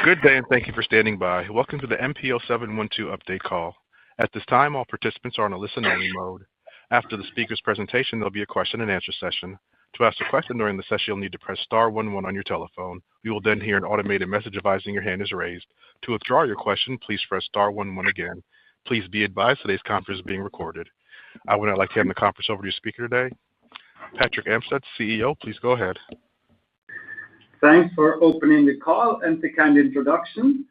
Good day, and thank you for standing by. Welcome to the MP0712 update call. At this time, all participants are on a listen-only mode. After the speaker's presentation, there'll be a question-and-answer session. To ask a question during the session, you'll need to press star 11 on your telephone. You will then hear an automated message advising your hand is raised. To withdraw your question, please press star 11 again. Please be advised today's conference is being recorded. I would now like to hand the conference over to your speaker today, Patrick Amstutz, CEO. Please go ahead. Thanks for opening the call and the kind introduction.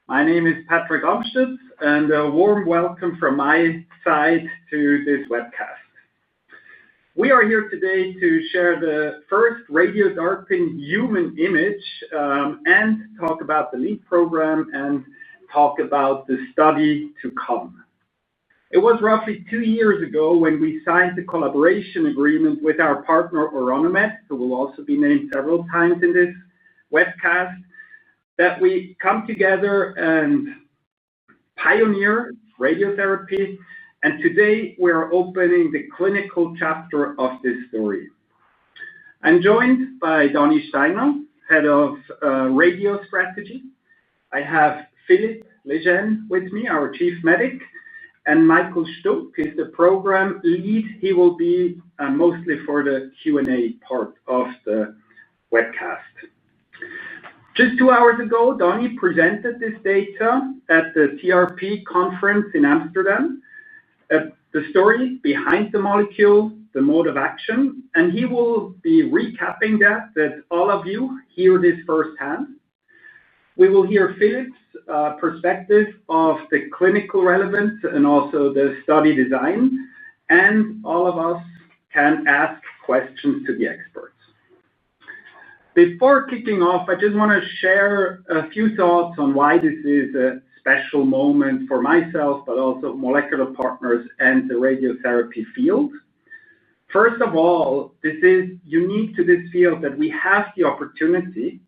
My name is Patrick Amstutz, and a warm welcome from my side to this webcast. We are here today to share the first Radiotherapy human image and talk about the lead program and talk about the study to come. It was roughly 2 years ago when we signed the collaboration agreement with our partner Orano Med, who will also be named several times in this webcast, that we come together and pioneer radiotherapy. And today we are opening the clinical chapter of this story. I'm joined by Donny Steiner, Head of Radio Strategy. I have Philippe Lejeune with me, our Chief Medic, and Michael Stuck is the program lead. He will be mostly for the Q&A part of the webcast. Just 2 hours ago, Donny presented this data at the TRP conference in Amsterdam, the story behind the molecule, the mode of action, and he will be recapping that all of you hear this firsthand. We will hear Philippe's perspective of the clinical relevance and also the study design, and all of us can ask questions to the experts. Before kicking off, I just want to share a few thoughts on why this is a special moment for myself, but also molecular partners and the radiotherapy field. First of all, this is unique to this field that we have the opportunity,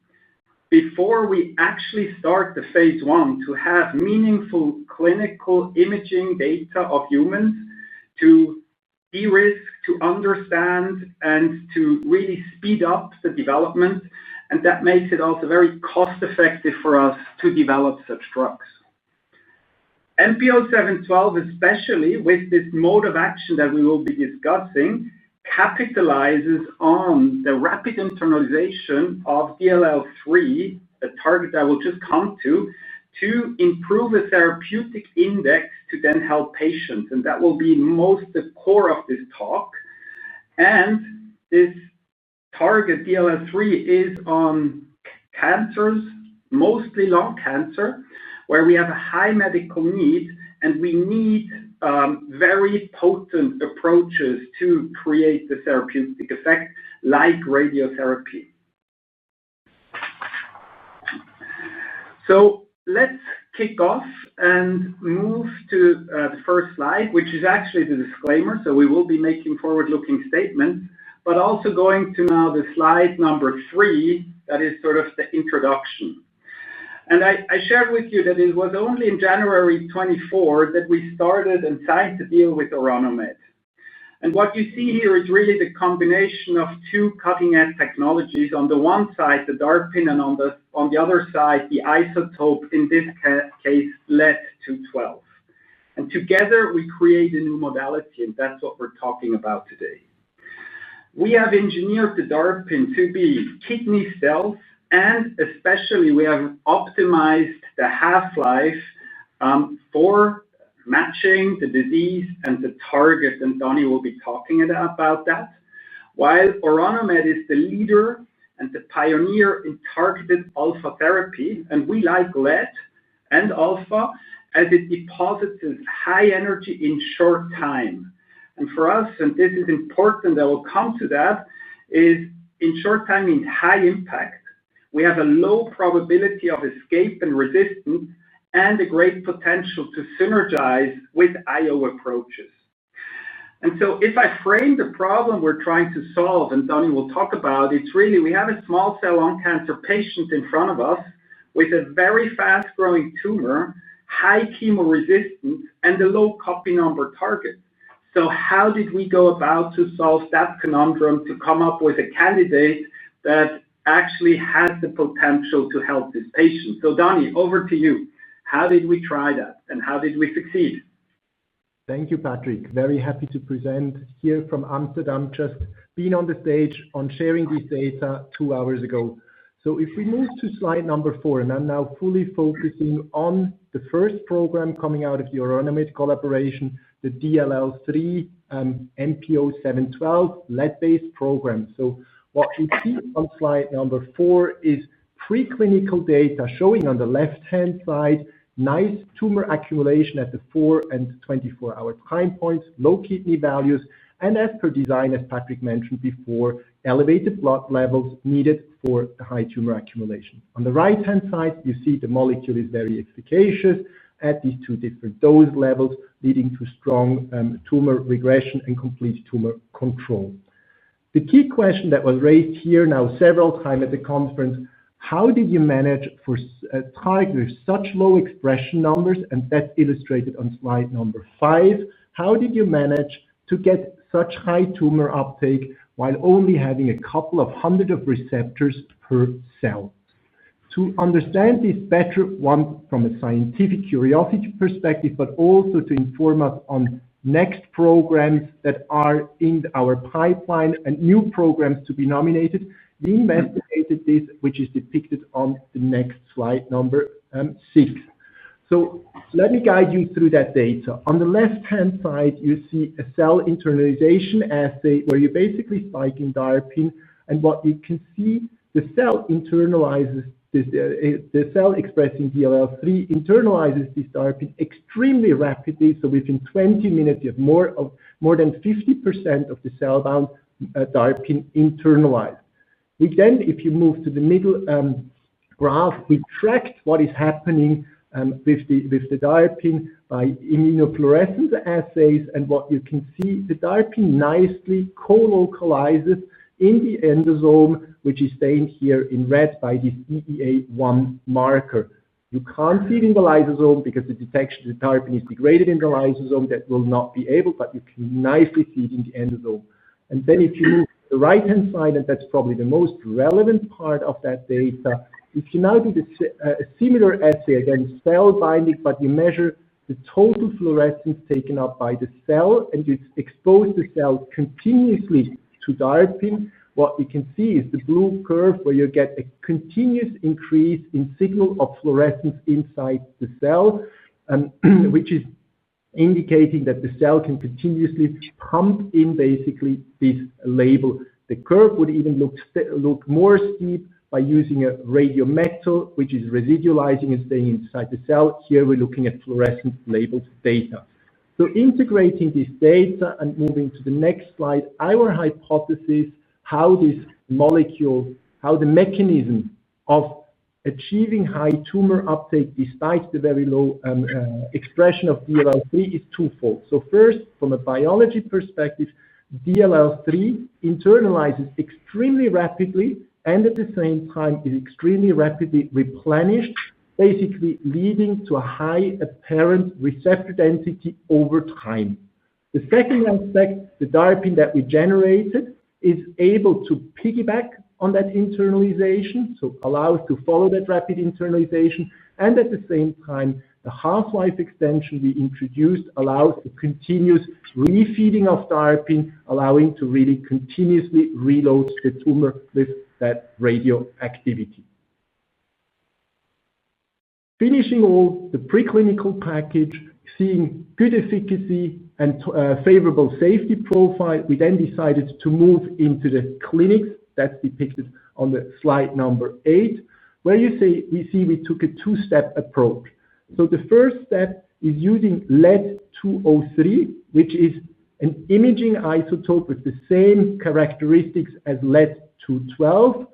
before we actually start the phase 1, to have meaningful clinical imaging data of humans to de-risk, to understand, and to really speed up the development. And that makes it also very cost-effective for us to develop such drugs. MP0712, especially with this mode of action that we will be discussing, capitalizes on the rapid internalization of DLL3, a target that will just come to improve the therapeutic index to then help patients. And that will be most the core of this talk. And this target, DLL3, is on cancers, mostly lung cancer, where we have a high medical need, and we need very potent approaches to create the therapeutic effect, like radiotherapy. So let's kick off and move to the first slide, which is actually the disclaimer. So we will be making forward-looking statements, but also going to now the slide number 3, that is sort of the introduction. And I shared with you that it was only in January 24 that we started and signed the deal with Orano Med. And what you see here is really the combination of 2 cutting-edge technologies. On the one side, the DARPin, and on the other side, the isotope, in this case, lead-212. And together, we create a new modality, and that's what we're talking about today. We have engineered the DARPin to be kidney cells, and especially we have optimized the half-life for matching the disease and the target, and Donny will be talking about that. While Orano Med is the leader and the pioneer in targeted alpha therapy, and we like lead and alpha as it deposits high energy in short time. And for us, and this is important, I will come to that, is in short time means high impact. We have a low probability of escape and resistance, and a great potential to synergize with IO approaches. And so if I frame the problem we're trying to solve, and Donny will talk about, it's really we have a small cell lung cancer patient in front of us with a very fast growing tumor, high chemo resistance, and a low copy number target. So how did we go about to solve that conundrum, to come up with a candidate that actually has the potential to help this patient. So Donnie, over to you. How did we try that and how did we succeed? Thank you, Patrick. Very happy to present here from Amsterdam, just being on the stage on sharing this data 2 hours ago. So if we move to slide number 4, and I'm now fully focusing on the first program coming out of the Orano-Med collaboration, the DLL3 MP0712 lead-based program. So what we see on slide number 4 is preclinical data showing on the left-hand side nice tumor accumulation at the 4 and 24-hour time points, low kidney values, and as per design, as Patrick mentioned before, elevated blood levels needed for the high tumor accumulation. On the right-hand side, you see the molecule is very efficacious at these 2 different dose levels, leading to strong tumor regression and complete tumor control. The key question that was raised here now several times at the conference: how did you manage for a target with such low expression numbers? And that's illustrated on slide number 5. How did you manage to get such high tumor uptake while only having a couple of hundred of receptors per cell? To understand this better, one from a scientific curiosity perspective, but also to inform us on next programs that are in our pipeline and new programs to be nominated, we investigated this, which is depicted on the next slide, number 6. So let me guide you through that data. On the left-hand side, you see a cell internalization assay where you're basically spiking DARPin, and what you can see, the cell internalizes this, the cell expressing DLL3 internalizes this DARPin extremely rapidly. So within 20 minutes, you have more than 50% of the cell-bound DARPin internalized. We then, if you move to the middle graph, we tracked what is happening with the DARPin by immunofluorescence assays, and what you can see, the DARPin nicely co-localizes in the endosome, which is stained here in red by this EEA1 marker. You can't see it in the lysosome because the DARPin is degraded in the lysosome. That will not be able, but you can nicely see it in the endosome. And then if you move to the right-hand side, and that's probably the most relevant part of that data, if you now do a similar assay against cell binding, but you measure the total fluorescence taken up by the cell, and you expose the cell continuously to DARPin, what you can see is the blue curve where you get a continuous increase in signal of fluorescence inside the cell, which is indicating that the cell can continuously pump in basically this label. The curve would even look more steep by using a radiometal, which is residualizing and staying inside the cell. Here we're looking at fluorescent labeled data. So integrating this data and moving to the next slide, our hypothesis how this molecule, how the mechanism of achieving high tumor uptake despite the very low expression of DLL3 is twofold. So first, from a biology perspective, DLL3 internalizes extremely rapidly and at the same time is extremely rapidly replenished, basically leading to a high apparent receptor density over time. The second aspect, the DARPin that we generated, is able to piggyback on that internalization, so allows to follow that rapid internalization, and at the same time, the half-life extension we introduced allows the continuous refeeding of DARPin, allowing to really continuously reload the tumor with that radioactivity. Finishing all the preclinical package, seeing good efficacy and favorable safety profile, we then decided to move into the clinics. That's depicted on the slide number 8, where we took a 2-step approach. So the first step is using lead-203, which is an imaging isotope with the same characteristics as lead-212,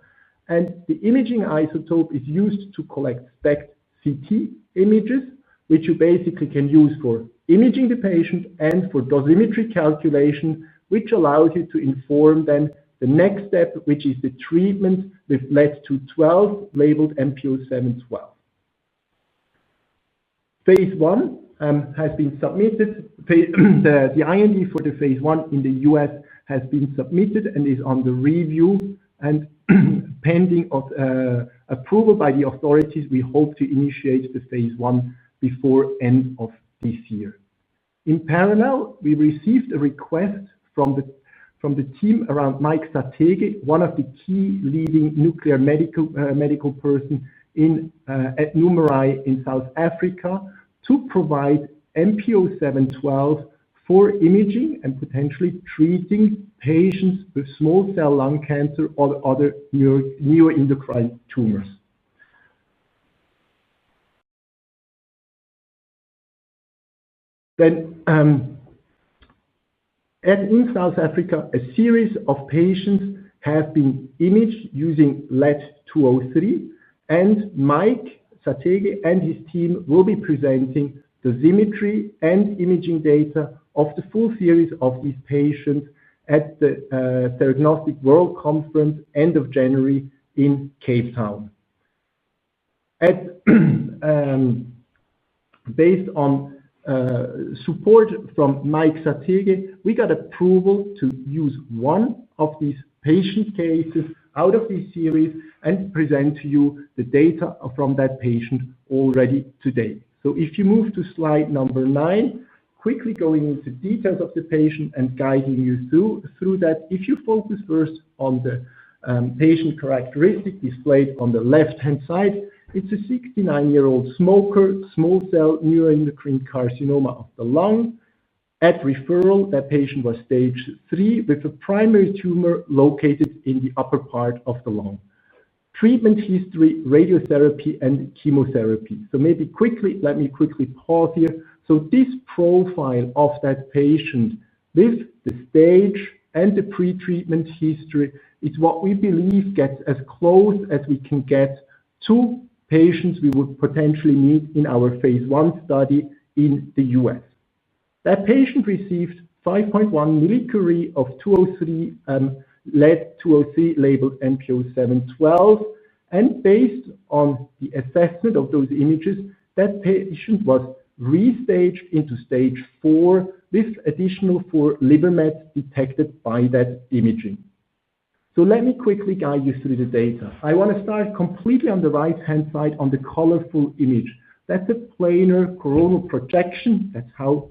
and the imaging isotope is used to collect SPECT-CT images, which you basically can use for imaging the patient and for dosimetry calculation, which allows you to inform then the next step, which is the treatment with lead-212 labeled MP0712. Phase 1 has been submitted. The IND for the phase 1 in the US has been submitted and is under review. And pending approval by the authorities, we hope to initiate the phase 1 before end of this year. In parallel, we received a request from the team around Mike Satege, one of the key leading nuclear medical person at NUMERI in South Africa, to provide MP0712 for imaging and potentially treating patients with small cell lung cancer or other neuroendocrine tumors. Then, in South Africa, a series of patients have been imaged using lead-203, and Mike Satege and his team will be presenting the dosimetry and imaging data of the full series of these patients at the Theranostic World Conference end of January in Cape Town. Based on support from Mike Satege, we got approval to use one of these patient cases out of this series and present to you the data from that patient already today. So if you move to slide number 9, quickly going into details of the patient and guiding you through that. If you focus first on the patient characteristic displayed on the left-hand side, it's a 69-year-old smoker, small cell neuroendocrine carcinoma of the lung. At referral, that patient was stage 3 with a primary tumor located in the upper part of the lung. Treatment history, radiotherapy, and chemotherapy. So let me quickly pause here. So this profile of that patient with the stage and the pre-treatment history is what we believe gets as close as we can get to patients we would potentially meet in our phase 1 study in the US. That patient received 5.1 millicurie of 203 lead-203 labeled MP0712, and based on the assessment of those images, that patient was restaged into stage 4 with additional 4 liver mets detected by that imaging. So let me quickly guide you through the data. I want to start completely on the right-hand side on the colorful image. That's a planar coronal projection. That's how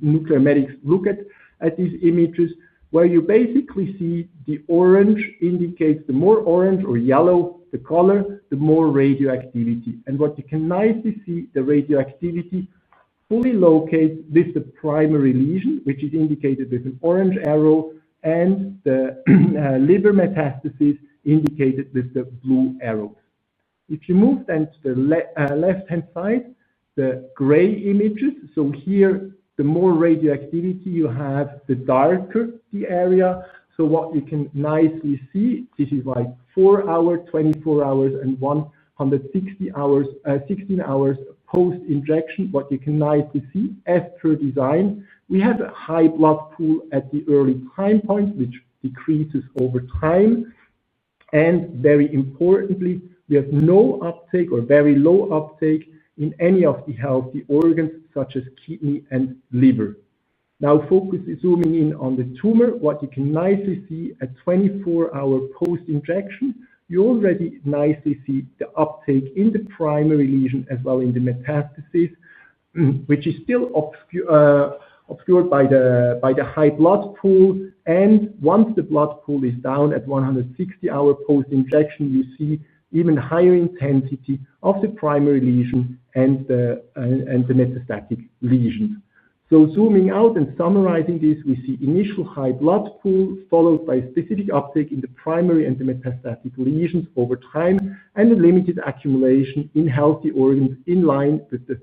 nuclear medics look at these images, where you basically see the orange indicates the more orange or yellow the color, the more radioactivity. And what you can nicely see, the radioactivity fully locates with the primary lesion, which is indicated with an orange arrow, and the liver metastasis indicated with the blue arrows. If you move then to the left-hand side, the gray images, so here the more radioactivity you have, the darker the area. So what you can nicely see, this is like 4 hours, 24 hours, and 160 hours, 16 hours post-injection. What you can nicely see, as per design, we have a high blood pool at the early time point, which decreases over time. And very importantly, we have no uptake or very low uptake in any of the healthy organs, such as kidney and liver. Now focus is zooming in on the tumor. What you can nicely see at 24-hour post-injection, you already nicely see the uptake in the primary lesion as well in the metastasis, which is still obscured by the high blood pool. And once the blood pool is down at 160-hour post-injection, you see even higher intensity of the primary lesion and the metastatic lesions. So zooming out and summarizing this, we see initial high blood pool followed by specific uptake in the primary and the metastatic lesions over time, and a limited accumulation in healthy organs in line with the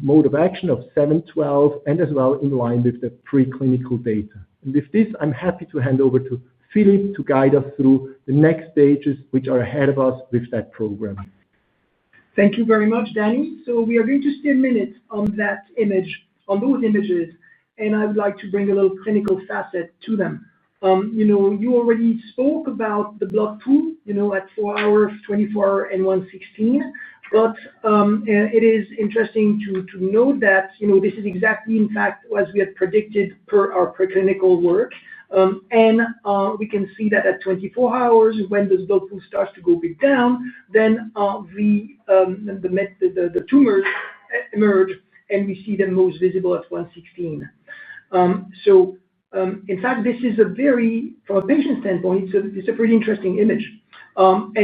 mode of action of 712 and as well in line with the preclinical data. And with this, I'm happy to hand over to Philippe to guide us through the next stages which are ahead of us with that program. Thank you very much, Danny. So we are going to stay a minute on that image, on those images, and I would like to bring a little clinical facet to them. You already spoke about the blood pool, at 4 hours, 24 hours, and 116. But it is interesting to note that, this is exactly, in fact, as we had predicted per our preclinical work. And we can see that at 24 hours, when the blood pool starts to go a bit down, then the tumors emerge, and we see them most visible at 116. In fact, this is from a patient standpoint, it's a pretty interesting image. And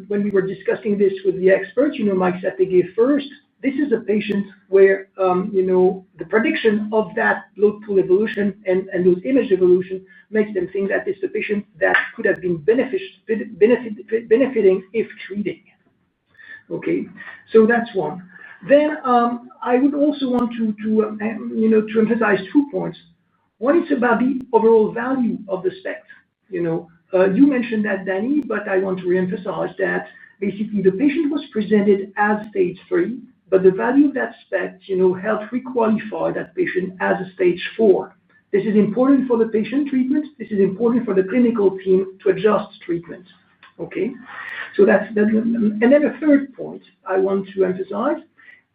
when we were discussing this with the experts, Mike Sapege first, this is a patient where, the prediction of that blood pool evolution and those image evolution makes them think that it's a patient that could have been benefiting if treating. Okay, so that's one. Then I would also want to emphasize 2 points. One is about the overall value of the SPECT. You mentioned that, Danny, but I want to reemphasize that basically the patient was presented as stage 3, but the value of that SPECT, helped requalify that patient as a stage 4. This is important for the patient treatment. This is important for the clinical team to adjust treatment. Okay, so that's and then a third point I want to emphasize,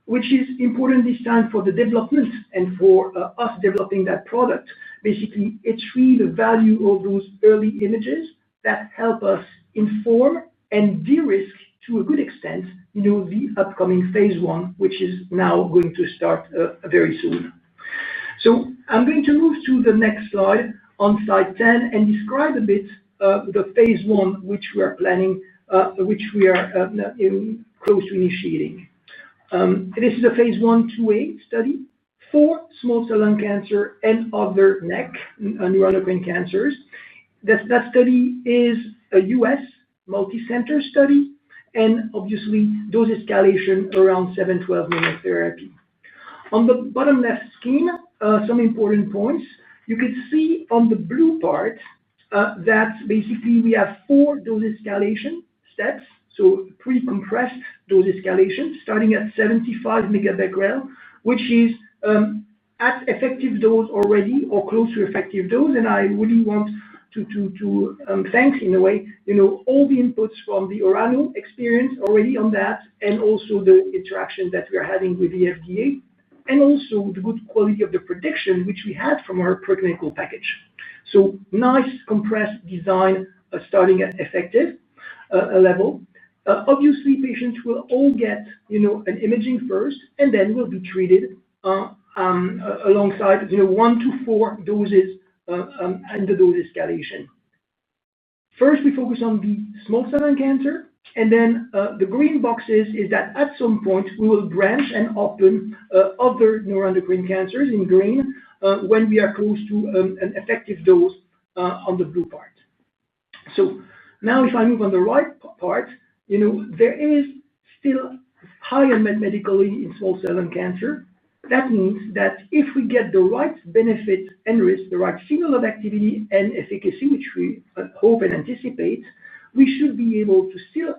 which is important this time for the development and for us developing that product. Basically, it's really the value of those early images that help us inform and de-risk to a good extent, the upcoming phase 1, which is now going to start very soon. So I'm going to move to the next slide, on slide 10, and describe a bit the phase 1, which we are planning, which we are close to initiating. This is a phase 1/2a study for small cell lung cancer and other NEC, neuroendocrine cancers. That study is a US multi-center study, and obviously dose escalation around 712 monotherapy. On the bottom left scheme, some important points. You can see on the blue part that basically we have 4 dose escalation steps. So pre-compressed dose escalation starting at 75 megabecquerel, which is at effective dose already or close to effective dose. And I really want to thank, in a way, all the inputs from the Orano experience already on that, and also the interaction that we are having with the FDA, and also the good quality of the prediction which we had from our preclinical package. So nice compressed design starting at effective level. Obviously, patients will all get, an imaging first, and then will be treated alongside, 1 to 4 doses and the dose escalation. First, we focus on the small cell lung cancer, and then the green boxes is that at some point we will branch and open other neuroendocrine cancers in green when we are close to an effective dose on the blue part. So now if I move on the right part, there is still high unmet medical need in small cell lung cancer. That means that if we get the right benefit and risk, the right signal of activity and efficacy, which we hope and anticipate, we should be able to still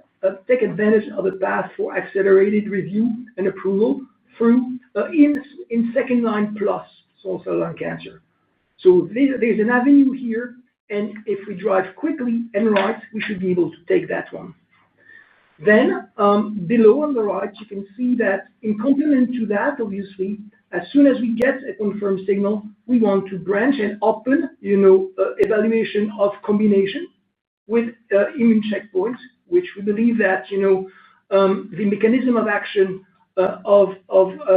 take advantage of the path for accelerated review and approval through in second-line plus small cell lung cancer. So there's an avenue here, and if we drive quickly and right, we should be able to take that one. Then, below on the right, you can see that in complement to that, obviously, as soon as we get a confirmed signal, we want to branch and open, evaluation of combination with immune checkpoints, which we believe that, the mechanism of action of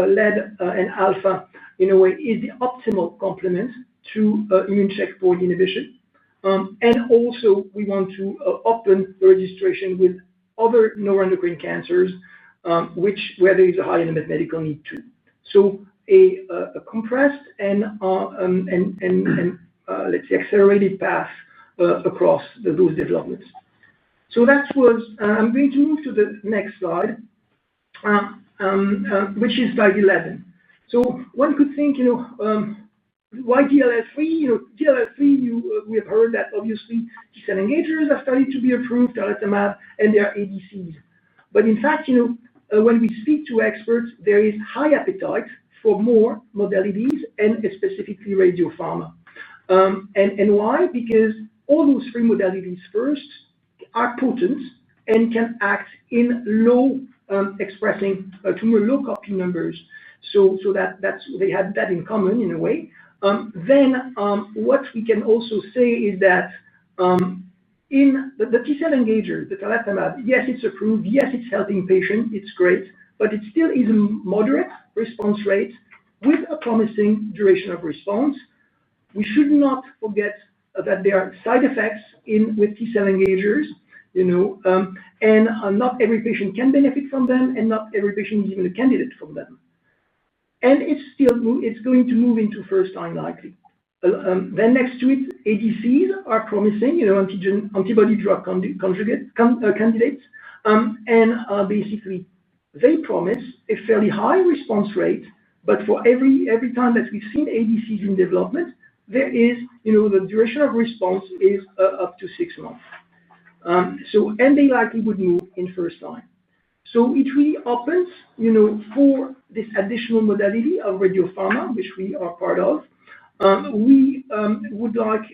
lead and alpha, in a way, is the optimal complement to immune checkpoint inhibition. And also, we want to open the registration with other neuroendocrine cancers, where there is a high unmet medical need too. So a compressed and let's say accelerated path across those developments. So that was. I'm going to move to the next slide, which is slide 11. So one could think, why DLL3? DLL3, we have heard that obviously T-cell engagers are starting to be approved, tarlatamab, and they are ADCs. But in fact, when we speak to experts, there is high appetite for more modalities, and specifically radiopharma. And why? Because all those 3 modalities first are potent and can act in low expressing tumor low copy numbers. So they have that in common in a way. What we can also say is that in the T-cell engager, the tarlatamab, yes, it's approved, yes, it's helping patients, it's great, but it still is a moderate response rate with a promising duration of response. We should not forget that there are side effects with T-cell engagers, and not every patient can benefit from them, and not every patient is even a candidate for them. And it's going to move into first line likely. Then next to it, ADCs are promising, antibody drug candidates, and basically they promise a fairly high response rate, but for every time that we've seen ADCs in development, there is, the duration of response is up to 6 months. And they likely would move in first line. So it really opens, for this additional modality of radiopharma, which we are part of. We would like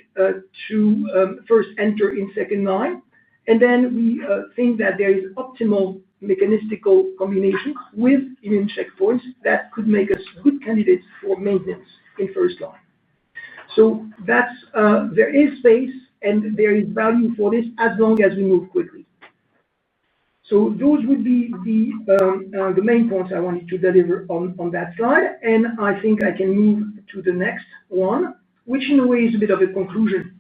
to first enter in second line, and then we think that there is optimal mechanistical combinations with immune checkpoints that could make us good candidates for maintenance in first line. So that's there is space and there is value for this as long as we move quickly. So those would be the main points I wanted to deliver on that slide, and I think I can move to the next one, which in a way is a bit of a conclusion.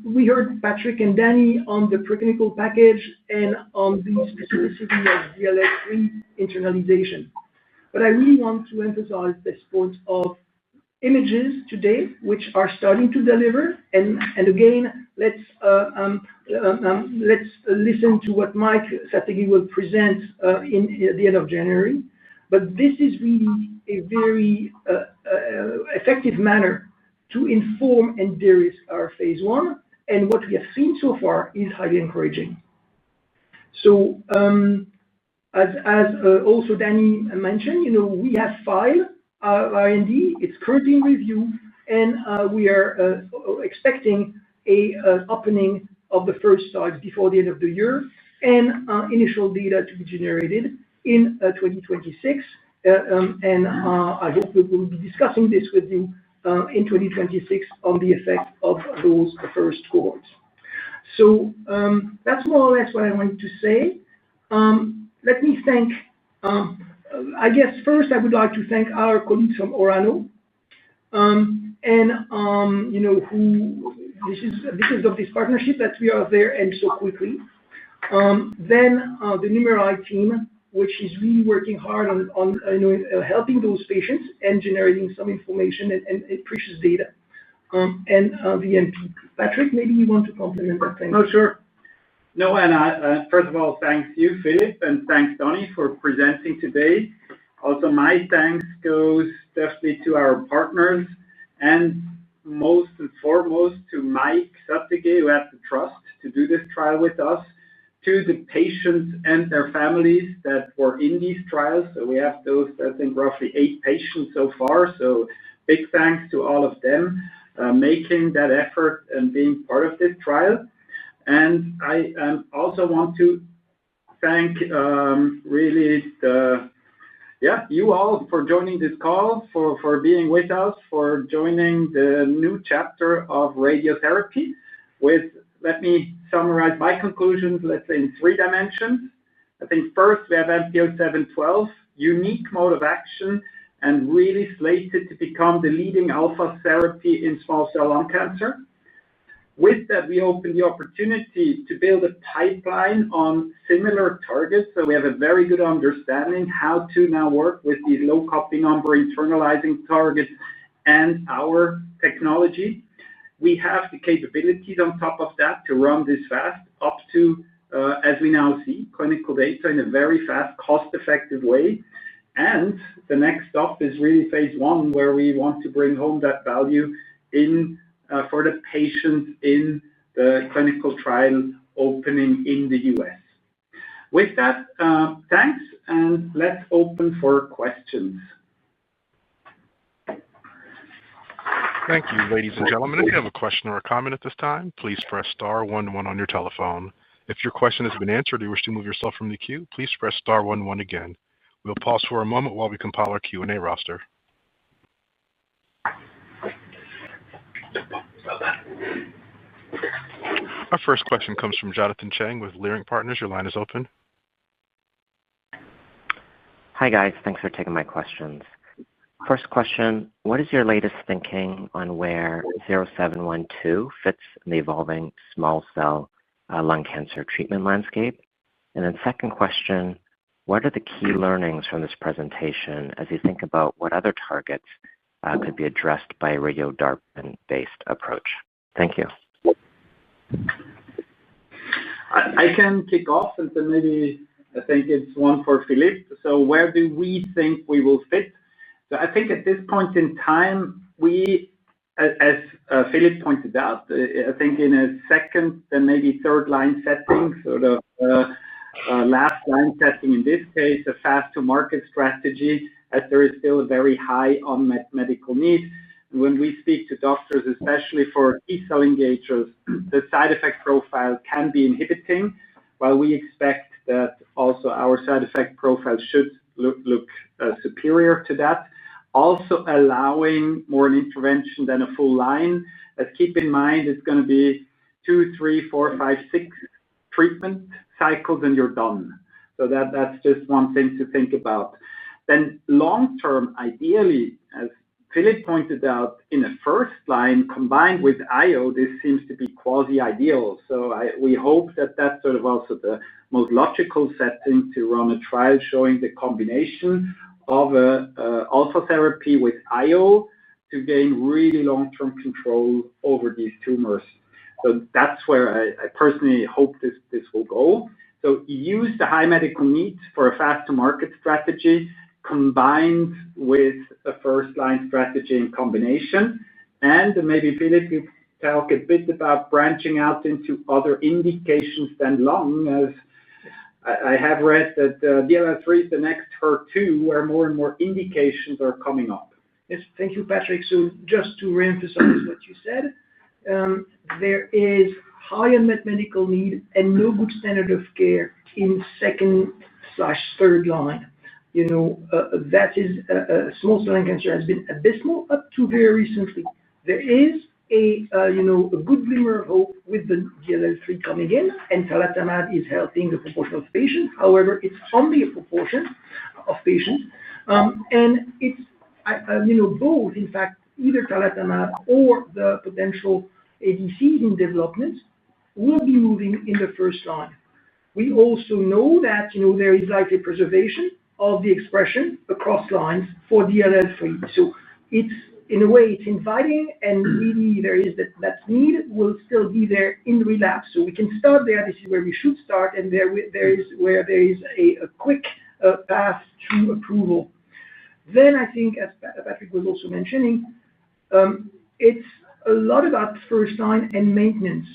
We heard Patrick and Danny on the preclinical package and on the specificity of DLL3 internalization. But I really want to emphasize this point of images today, which are starting to deliver. And again, let's listen to what Mike Sategui will present at the end of January. But this is really a very effective manner to inform and de-risk our phase 1. And what we have seen so far is highly encouraging. So as also Danny mentioned, we have filed R&D, it's currently in review, and we are expecting an opening of the first sites before the end of the year, and initial data to be generated in 2026. And I hope we will be discussing this with you in 2026 on the effect of those first cohorts. So that's more or less what I wanted to say. Let me thank. I guess first I would like to thank our colleagues from Orano, who this is because of this partnership that we are there and so quickly. Then the Numerai team, which is really working hard on helping those patients and generating some information and precious data. And the MP. Patrick, maybe you want to complement that thing. Oh, sure. No, and first of all, thanks you, Philip, and thanks, Donny, for presenting today. Also, my thanks goes definitely to our partners, and most and foremost to Mike Sategui, who had the trust to do this trial with us, to the patients and their families that were in these trials. So we have those, I think, roughly 8 patients so far. So big thanks to all of them making that effort and being part of this trial. And I also want to thank really you all for joining this call, for being with us, for joining the new chapter of radiotherapy. Let me summarize my conclusions, let's say in 3 dimensions. I think first we have MP0712, unique mode of action, and really slated to become the leading alpha therapy in small cell lung cancer. With that, we open the opportunity to build a pipeline on similar targets. So we have a very good understanding how to now work with these low copy number internalizing targets and our technology. We have the capabilities on top of that to run this fast up to, as we now see, clinical data in a very fast, cost-effective way. And the next stop is really phase 1, where we want to bring home that value in for the patients in the clinical trial opening in the US. With that, thanks, and let's open for questions. Thank you, ladies and gentlemen. If you have a question or a comment at this time, please press star 11 on your telephone. If your question has been answered or you wish to move yourself from the queue, please press star 11 again. We'll pause for a moment while we compile our Q&A roster. Well done. Our first question comes from Jonathan Chang with Leerink Partners. Your line is open. Hi, guys. Thanks for taking my questions. First question, what is your latest thinking on where 0712 fits in the evolving small cell lung cancer treatment landscape? And then second question, what are the key learnings from this presentation as you think about what other targets could be addressed by a radiodarpin-based approach? Thank you. I can kick off, and then maybe I think it's one for Philippe. So where do we think we will fit? So I think at this point in time, we, as Philippe pointed out, I think in a second and maybe third line setting, sort of last line setting in this case, a fast to market strategy, as there is still a very high unmet medical need. When we speak to doctors, especially for T-cell engagers, the side effect profile can be inhibiting, while we expect that also our side effect profile should look superior to that. Also allowing more an intervention than a full line. Let's keep in mind it's going to be 2, 3, 4, 5, 6 treatment cycles and you're done. So that's just one thing to think about. Then long term, ideally, as Philippe pointed out, in a first line combined with IO, this seems to be quasi-ideal. So we hope that that's sort of also the most logical setting to run a trial showing the combination of alpha therapy with IO to gain really long-term control over these tumors. So that's where I personally hope this will go. So use the high medical needs for a fast-to-market strategy combined with a first-line strategy in combination. And maybe Philippe, you talk a bit about branching out into other indications than lung, as I have read that DLL3 is the next HER2, where more and more indications are coming up. Yes, thank you, Patrick. So just to reemphasize what you said, there is high unmet medical need and no good standard of care in second/third line. That is small cell lung cancer has been abysmal up to very recently. There is a good glimmer of hope with the DLL3 coming in, and tarlatamab is helping the proportion of patients. However, it's only a proportion of patients, and it's both, in fact, either tarlatamab or the potential ADCs in development will be moving in the first line. We also know that there is likely preservation of the expression across lines for DLL3. So it's, in a way, it's inviting, and really there is that need will still be there in relapse. So we can start there. This is where we should start, and there is a quick path to approval. Then I think, as Patrick was also mentioning, it's a lot about first line and maintenance,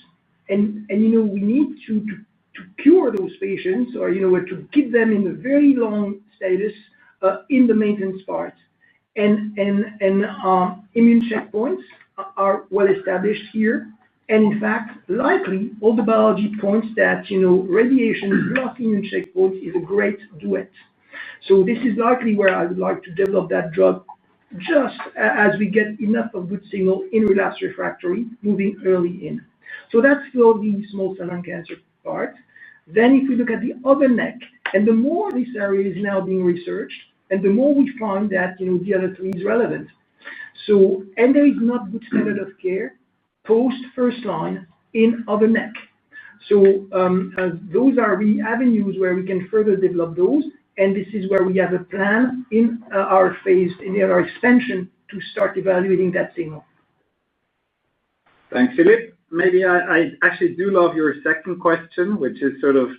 and we need to cure those patients, or to keep them in a very long status in the maintenance part. And immune checkpoints are well established here, and in fact, likely all the biology points that radiation plus immune checkpoints is a great duet. So this is likely where I would like to develop that drug, just as we get enough of good signal in relapse refractory, moving early in. So that's still the small cell lung cancer part. Then if we look at the other neck, and the more this area is now being researched, and the more we find that DLL3 is relevant. So, and there is not good standard of care post first line in other neck. So those are the avenues where we can further develop those, and this is where we have a plan in our expansion to start evaluating that signal. Thanks, Philippe. Maybe I actually do love your second question, which is sort of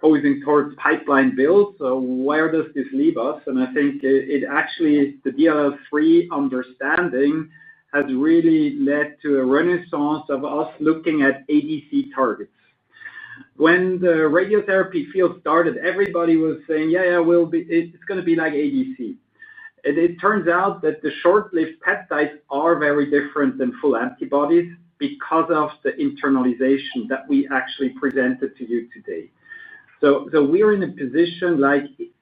posing towards pipeline build. So where does this leave us? And I think it actually, the DLL3 understanding has really led to a renaissance of us looking at ADC targets. When the radiotherapy field started, everybody was saying, it's going to be like ADC. And it turns out that the short-lived peptides are very different than full antibodies because of the internalization that we actually presented to you today. So we're in a position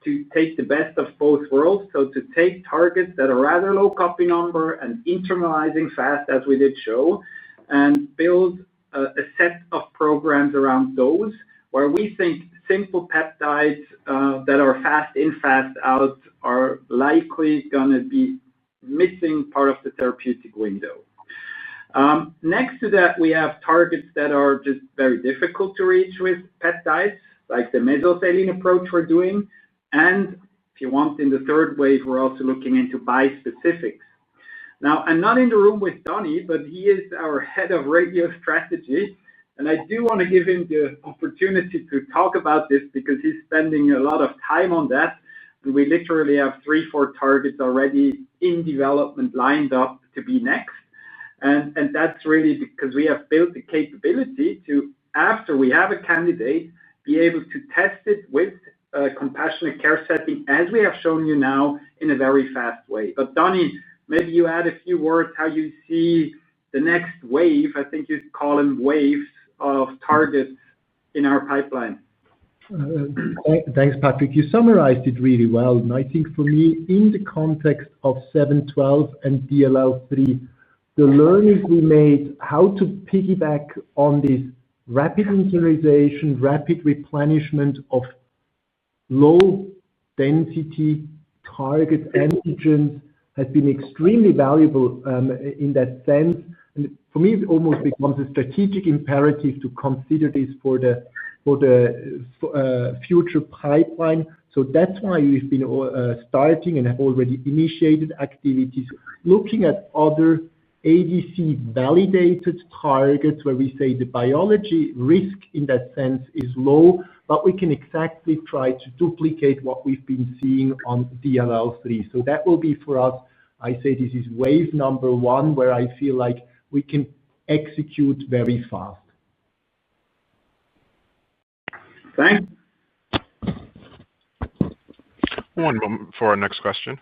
to take the best of both worlds. So to take targets that are rather low copy number and internalizing fast, as we did show, and build a set of programs around those where we think simple peptides that are fast in, fast out are likely going to be missing part of the therapeutic window. Next to that, we have targets that are just very difficult to reach with peptides, like the mesothelin approach we're doing. And if you want, in the third wave, we're also looking into bispecifics. Now, I'm not in the room with Donny, but he is our head of radio strategy. And I do want to give him the opportunity to talk about this because he's spending a lot of time on that. And we literally have 3-4 targets already in development lined up to be next. And that's really because we have built the capability to, after we have a candidate, be able to test it with a compassionate care setting, as we have shown you now, in a very fast way. But Donny, maybe you add a few words how you see the next wave, I think you call them waves, of targets in our pipeline. Thanks, Patrick. You summarized it really well. And I think for me, in the context of 712 and DLL3, the learnings we made, how to piggyback on this rapid internalization, rapid replenishment of low-density target antigens has been extremely valuable in that sense. And for me, it almost becomes a strategic imperative to consider this for the future pipeline. So that's why we've been starting and have already initiated activities looking at other ADC-validated targets where we say the biology risk in that sense is low, but we can exactly try to duplicate what we've been seeing on DLL3. So that will be for us, I say this is wave number 1, where I feel like we can execute very fast. Thanks. One moment for our next question.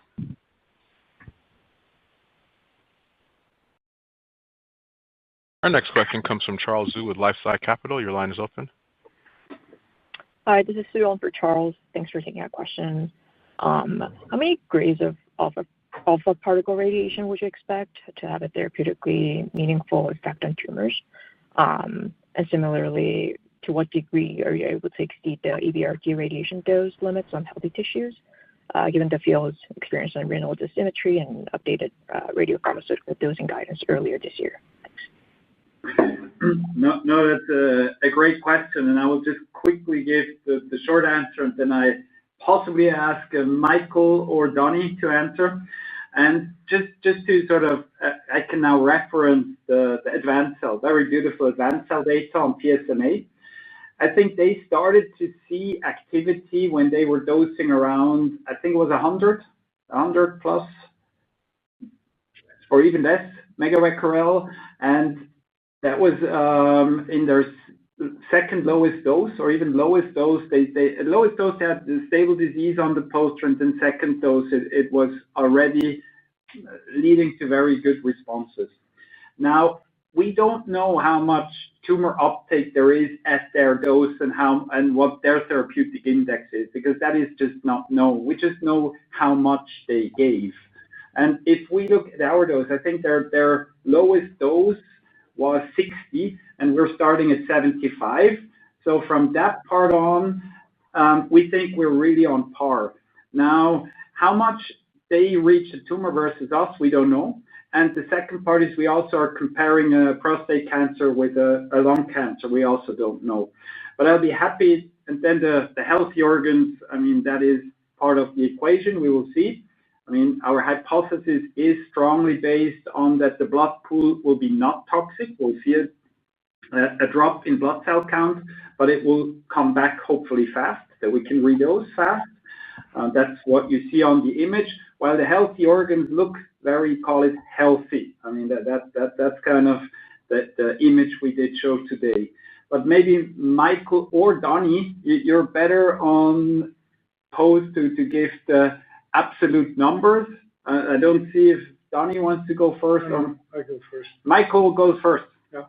Our next question comes from Charles Zhu with LifeSci Capital. Your line is open. Hi, this is Sue on for Charles. Thanks for taking our question. How many grades of alpha particle radiation would you expect to have a therapeutically meaningful effect on tumors? And similarly, to what degree are you able to exceed the EBRD radiation dose limits on healthy tissues, given the field's experience on renal dosimetry and updated radiopharmaceutical dosing guidance earlier this year? Thanks. No, that's a great question, and I will just quickly give the short answer, and then I possibly ask Michael or Donny to answer. And just to sort of, I can now reference the advanced cell, very beautiful advanced cell data on PSMA. I think they started to see activity when they were dosing around, I think it was 100 plus, or even less, megabecquerel, and that was in their second lowest dose, or even lowest dose. Lowest dose had the stable disease on the poster, and then second dose it was already leading to very good responses. Now, we don't know how much tumor uptake there is at their dose and what their therapeutic index is, because that is just not known. We just know how much they gave. And if we look at our dose, I think their lowest dose was 60, and we're starting at 75. So from that part on, we think we're really on par. Now, how much they reach the tumor versus us, we don't know. And the second part is we also are comparing a prostate cancer with a lung cancer. We also don't know. But I'll be happy, and then the healthy organs, I mean, that is part of the equation. We will see. I mean, our hypothesis is strongly based on that the blood pool will be not toxic. We'll see a drop in blood cell count, but it will come back hopefully fast, that we can redose fast. That's what you see on the image, while the healthy organs look very, call it healthy. I mean, that's kind of the image we did show today. But maybe Michael or Donny, you're better on posed to give the absolute numbers. I don't see if Donny wants to go first. I go first. Michael goes first. Yeah.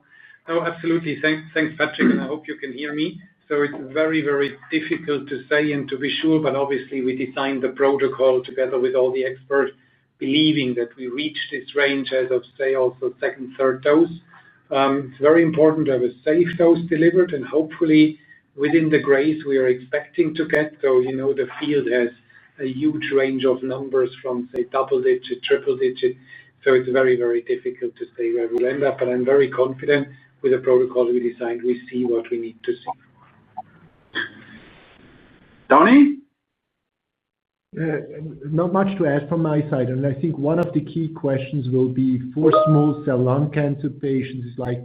No, absolutely. Thanks, Patrick, and I hope you can hear me. So it's very, very difficult to say and to be sure, but obviously we designed the protocol together with all the experts, believing that we reach this range as of, say, also second, third dose. It's very important to have a safe dose delivered, and hopefully within the grays we are expecting to get. So, the field has a huge range of numbers from, say, double digit, triple digit. So it's very, very difficult to say where we'll end up. But I'm very confident with the protocol we designed, we see what we need to see. Donnie? Not much to add from my side. And I think one of the key questions will be for small cell lung cancer patients is like,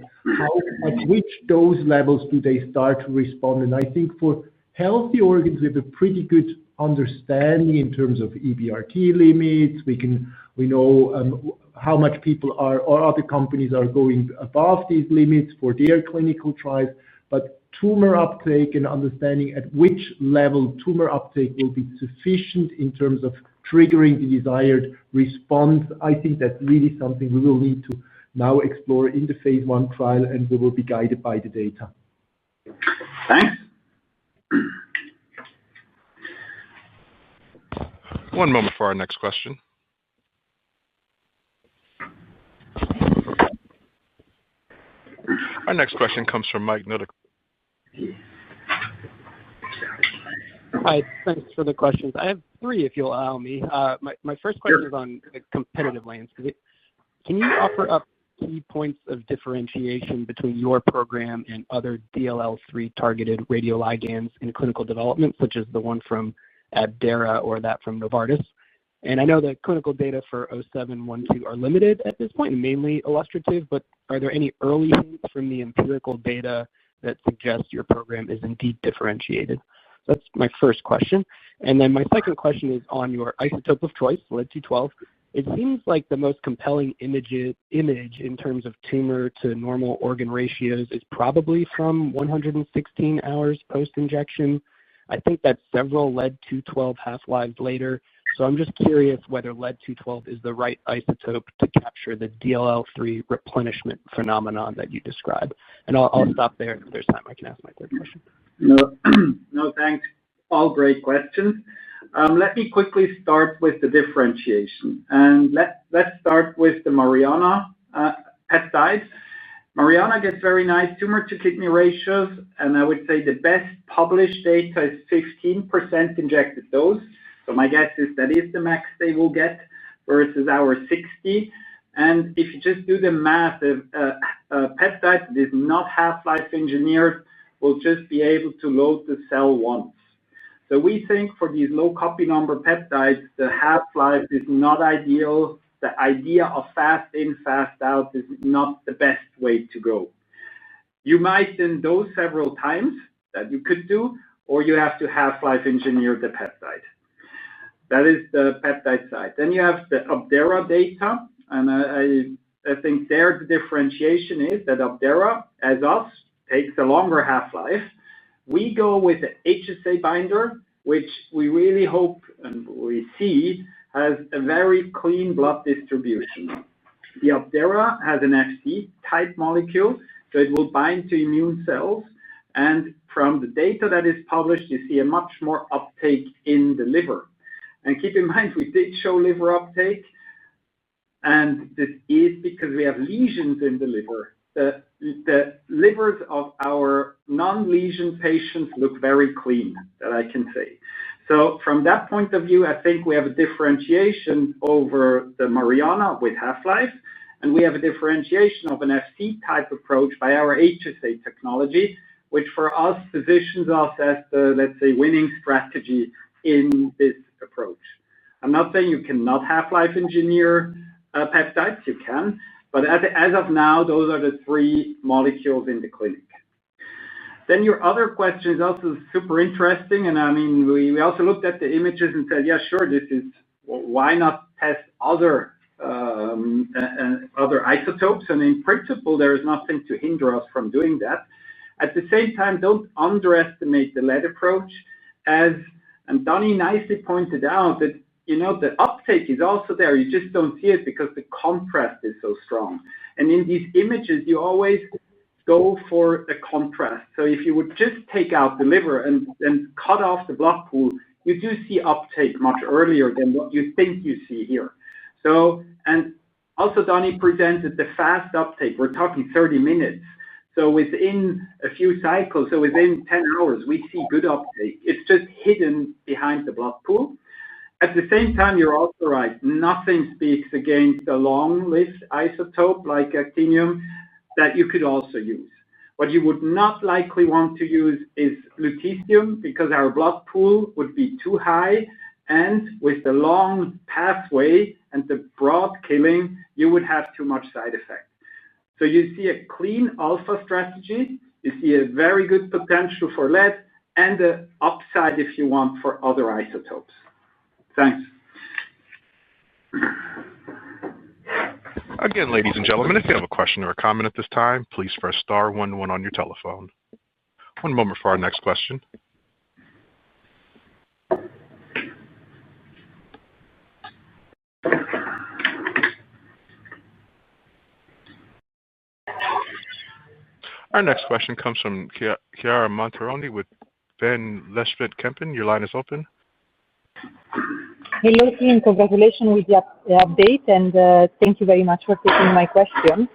at which dose levels do they start to respond? And I think for healthy organs, we have a pretty good understanding in terms of EBRT limits. We know how much people are, or other companies are going above these limits for their clinical trials. But tumor uptake and understanding at which level tumor uptake will be sufficient in terms of triggering the desired response, I think that's really something we will need to now explore in the phase 1 trial, and we will be guided by the data. Thanks. One moment for our next question. Our next question comes from Mike Nodak. Hi, thanks for the questions. I have 3, if you'll allow me. My first question is on the competitive landscape. Can you offer up key points of differentiation between your program and other DLL3 targeted radioligands in clinical development, such as the one from Abdera or that from Novartis? And I know the clinical data for 0712 are limited at this point and mainly illustrative, but are there any early hints from the empirical data that suggest your program is indeed differentiated? So that's my first question. And then my second question is on your isotope of choice, lead-212. It seems like the most compelling image in terms of tumor to normal organ ratios is probably from 116 hours post-injection. I think that's several lead-212 half-lives later. So I'm just curious whether lead-212 is the right isotope to capture the DLL3 replenishment phenomenon that you describe. And I'll stop there. If there's time, I can ask my third question. No, thanks. All great questions. Let me quickly start with the differentiation. And let's start with the Mariana peptides. Mariana gets very nice tumor to kidney ratios, and I would say the best published data is 15% injected dose. So my guess is that is the max they will get versus our 60. And if you just do the math, a peptide that is not half-life engineered will just be able to load the cell once. So we think for these low copy number peptides, the half-life is not ideal. The idea of fast in, fast out is not the best way to go. You might then dose several times, that you could do, or you have to half-life engineer the peptide. That is the peptide side. Then you have the Abdera data, and I think there the differentiation is that Abdera, as us, takes a longer half-life. We go with the HSA binder, which we really hope and we see has a very clean blood distribution. The Abdera has an Fc type molecule, so it will bind to immune cells. And from the data that is published, you see a much more uptake in the liver. And keep in mind, we did show liver uptake, and this is because we have lesions in the liver. The livers of our non-lesion patients look very clean, that I can say. So from that point of view, I think we have a differentiation over the Mariana with half-life, and we have a differentiation of an Fc type approach by our HSA technology, which for us positions us as the, let's say, winning strategy in this approach. I'm not saying you cannot half-life engineer peptides, you can, but as of now, those are the 3 molecules in the clinic. Then your other question is also super interesting, and I mean, we also looked at the images and said, yeah, sure, this is, why not test other isotopes? And in principle, there is nothing to hinder us from doing that. At the same time, don't underestimate the lead approach, and Donnie nicely pointed out that the uptake is also there. You just don't see it because the contrast is so strong. And in these images, you always go for a contrast. So if you would just take out the liver and cut off the blood pool, you do see uptake much earlier than what you think you see here. So, and Also, Donnie presented the fast uptake. We're talking 30 minutes. So within a few cycles, so within 10 hours, we see good uptake. It's just hidden behind the blood pool. At the same time, you're also right. Nothing speaks against a long-lived isotope like actinium that you could also use. What you would not likely want to use is lutetium because our blood pool would be too high, and with the long pathway and the broad killing, you would have too much side effect. So you see a clean alpha strategy, you see a very good potential for lead, and the upside, if you want, for other isotopes. Thanks. Again, ladies and gentlemen, if you have a question or a comment at this time, please press star 11 on your telephone. One moment for our next question. Our next question comes from Chiara Monteroni with Van Lanschot Kempen. Your line is open. Hello, team. Congratulations with the update, and thank you very much for taking my question.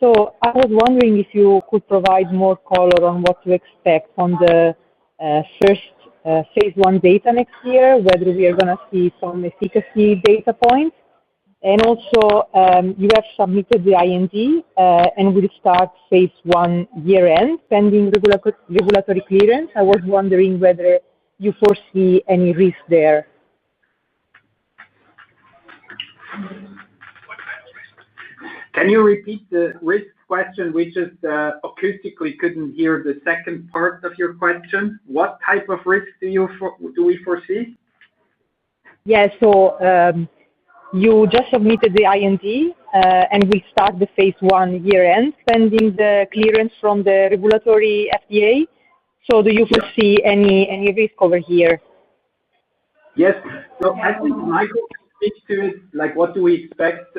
So I was wondering if you could provide more color on what to expect on the first phase 1 data next year, whether we are going to see some efficacy data points. And also, you have submitted the IND and will start phase 1 year-end, pending regulatory clearance. I was wondering whether you foresee any risk there. Can you repeat the risk question? We just acoustically couldn't hear the second part of your question. What type of risk do we foresee? Yeah, so you just submitted the IND and will start the phase 1 year-end, pending the clearance from the regulatory FDA. So do you foresee any risk over here? Yes. So I think Michael speaks to it, like what do we expect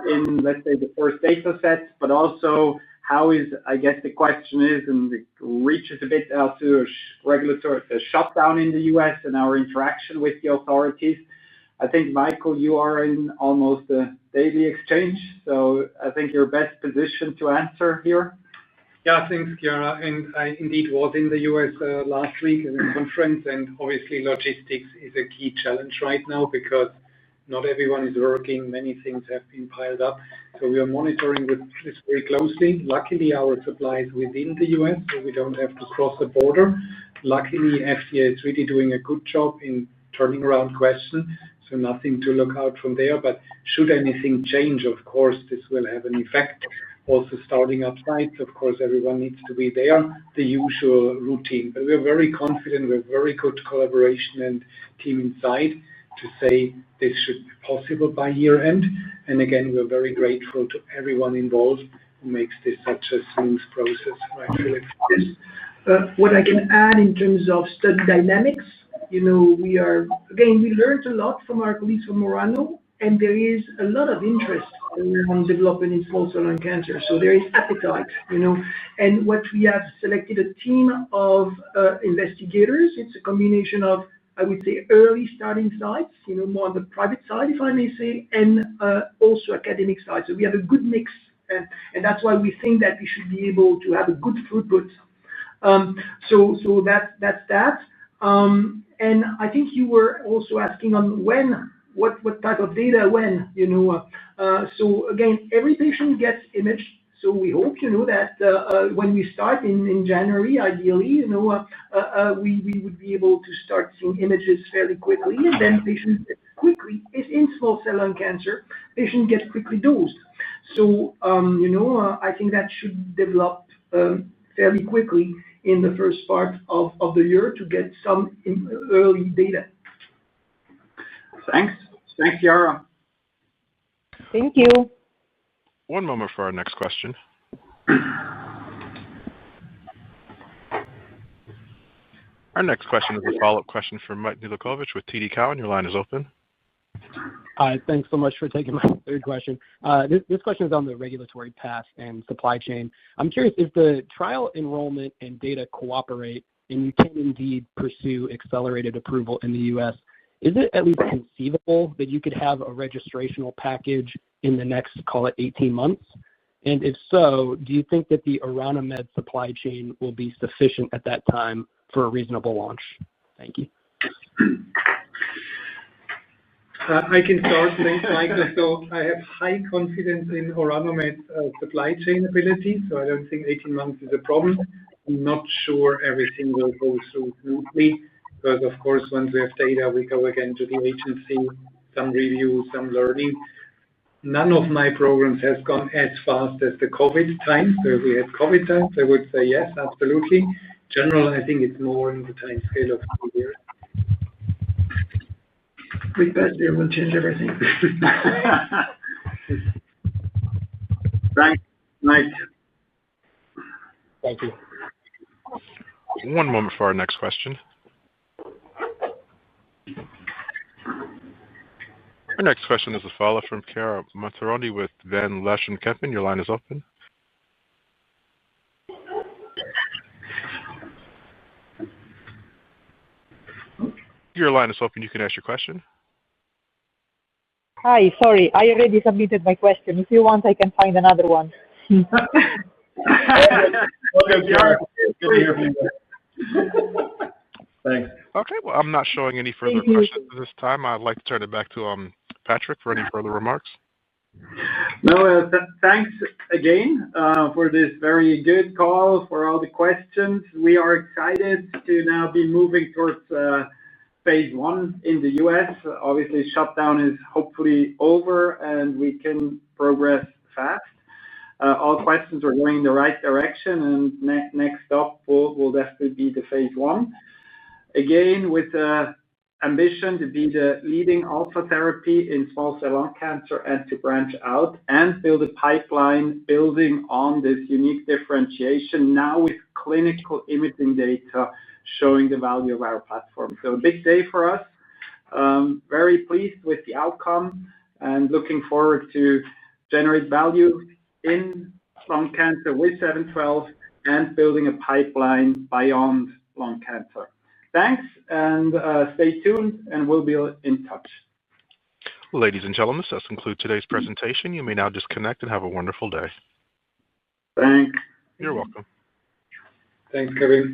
in, let's say, the first data sets, but also how is, I guess the question is, and it reaches a bit out to regulatory shutdown in the US and our interaction with the authorities. I think, Michael, you are in almost a daily exchange, so I think you're best positioned to answer here. Yeah, thanks, Chiara. And I indeed was in the US last week at a conference, and obviously logistics is a key challenge right now because not everyone is working. Many things have been piled up. So we are monitoring this very closely. Luckily, our supply is within the US, so we don't have to cross the border. Luckily, FDA is really doing a good job in turning around questions, so nothing to look out from there. But should anything change, of course, this will have an effect. Also starting up sites, of course, everyone needs to be there, the usual routine. But we're very confident, we have very good collaboration and team inside to say this should be possible by year end. And again, we're very grateful to everyone involved who makes this such a smooth process. Right, Philip? Yes. What I can add in terms of study dynamics, we learned a lot from our colleagues from Morano, and there is a lot of interest around development in small cell lung cancer. So there is appetite, and what we have selected a team of investigators. It's a combination of, I would say, early starting sites, more on the private side, if I may say, and also academic side. So we have a good mix, and that's why we think that we should be able to have a good throughput. So that's that. And I think you were also asking on when, what type of data, when, So again, every patient gets imaged. So we hope, that when we start in January, ideally, we would be able to start seeing images fairly quickly, and then patients get quickly, if in small cell lung cancer, patients get quickly dosed. So, I think that should develop fairly quickly in the first part of the year to get some early data. Thanks. Thanks, Chiara. Thank you. One moment for our next question. Our next question is a follow-up question from Mike Nedelcovych with TD Cowen. Your line is open. Hi, thanks so much for taking my third question. This question is on the regulatory path and supply chain. I'm curious if the trial enrollment and data cooperate and you can indeed pursue accelerated approval in the U.S. is it at least conceivable that you could have a registrational package in the next, call it 18 months? And if so, do you think that the Orano Med supply chain will be sufficient at that time for a reasonable launch? Thank you. I can start. Thanks, Michael. So I have high confidence in Orano Med's supply chain ability, so I don't think 18 months is a problem. I'm not sure everything will go through smoothly because, of course, once we have data, we go again to the agency, some review, some learning. None of my programs has gone as fast as the COVID time. So if we had COVID times, I would say yes, absolutely. In general, I think it's more in the time scale of 2 years. With that, there will change everything. Thanks, Mike. Thank you. One moment for our next question. Our next question is a follow-up from Chiara Montironi with Van Lanschot Kempen. Your line is open. Your line is open. You can ask your question. Hi, sorry, I already submitted my question. If you want, I can find another one. Thanks. Okay, well, I'm not showing any further questions at this time. I'd like to turn it back to Patrick for any further remarks. No, thanks again for this very good call, for all the questions. We are excited to now be moving towards phase 1 in the US. Obviously, shutdown is hopefully over and we can progress fast. All questions are going in the right direction, and next up will definitely be the phase 1. Again, with the ambition to be the leading alpha therapy in small cell lung cancer and to branch out and build a pipeline building on this unique differentiation now with clinical imaging data showing the value of our platform. So a big day for us. Very pleased with the outcome and looking forward to generate value in lung cancer with 712 and building a pipeline beyond lung cancer. Thanks, and stay tuned, and we'll be in touch. Ladies and gentlemen, this concludes today's presentation. You may now disconnect and have a wonderful day. Thanks. You're welcome. Thanks, Kevin.